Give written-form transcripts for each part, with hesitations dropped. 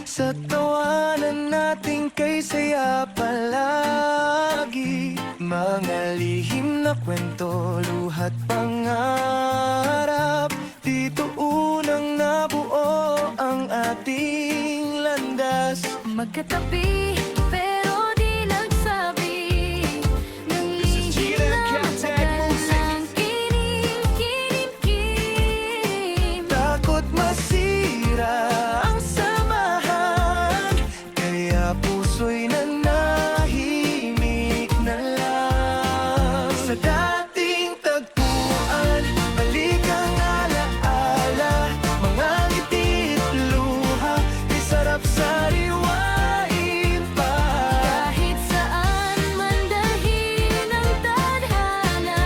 sa tawanan natin kay saya palagi. Mga lihim na kwento, luhat pangarap, dito unang nabuo ang ating landas. Magkatabi pero di nagsabi ng lihim na matalang kinim-kinim-kim. Takot masira ang samahan, kaya puso'y nanahimik na lang. Sa dating tagpuan, balik ang alaala, mga ngiti't luha, di sarap sariwain pa. Kahit saan man dalhin ang tadhana,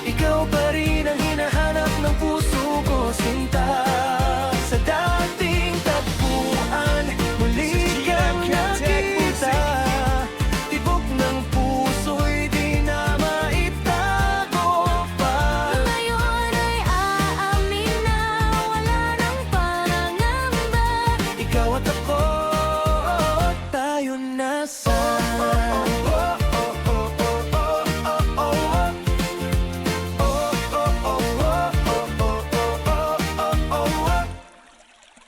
Ikaw pa rin ang hinahanap ng puso ko, sinta. Sa dating tagpuan, muli kang nakita. Tibok ng puso'y di na maitago pa. ngayon ay aamin na wala nang pangangamba. Ikaw at ako, tayo na sana.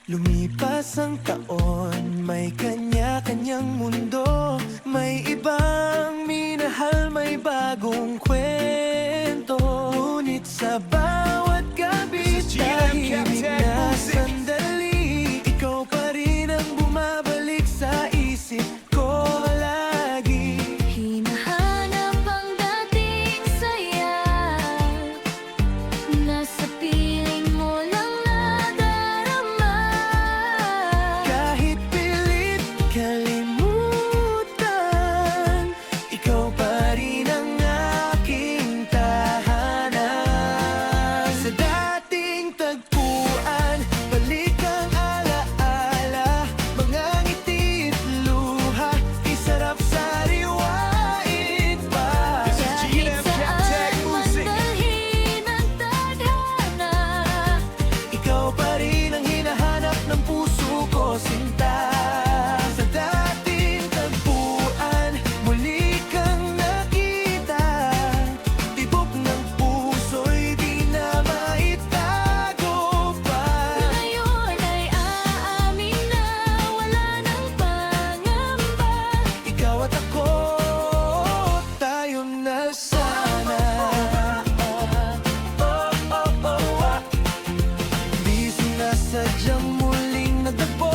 Lumipas ang taon, may kanya-kanyang mundo. May ibang minahal, may bagong kwento. Ngunit sa bawat gabi, tahimik na sandali, ikaw pa rin ang bumabalik sa isip ko lagi. Hinahanap ang dating saya, nasa piling mo lang nadarama. Kahit pilit kalimutan, ikaw pa rin ang aking tahanan. Sa dating tagpuan, balik ang alaala, mga ngiti't luha, di sarap sariwain pa. Kahit saan man dalhin ang tadhana, Ikaw pa rin ang hinahanap ng puso ko, sinta. Sa dating tagpuan, muli kang nakita. Tibok ng puso'y di na maitago pa. ngayon ay aamin na wala nang pangamba. Ikaw at ako, tayo na sana. Di sinasadyang muling natagpo.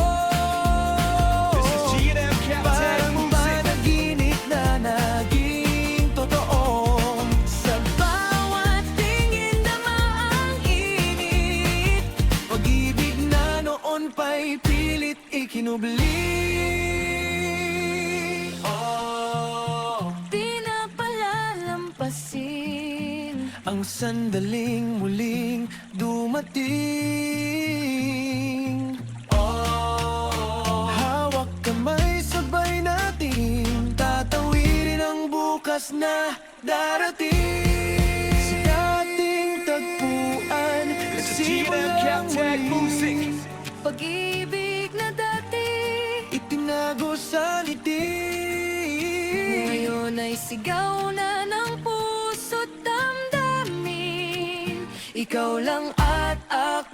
Parang panaginip na naging totoo. Sa bawat tingin dama ang init, pag-ibig na noon pa'y pilit ikinubli. Oh, Di na palalampasin ang sandaling muling dumating. Hawak kamay, sabay natin tatawirin ang bukas na darating. Sa dating tagpuan, nagsimulang muli, pag-ibig na dati, itinago sa ngiti. ngayon ay sigaw na ng puso't damdamin. Ikaw lang at ako.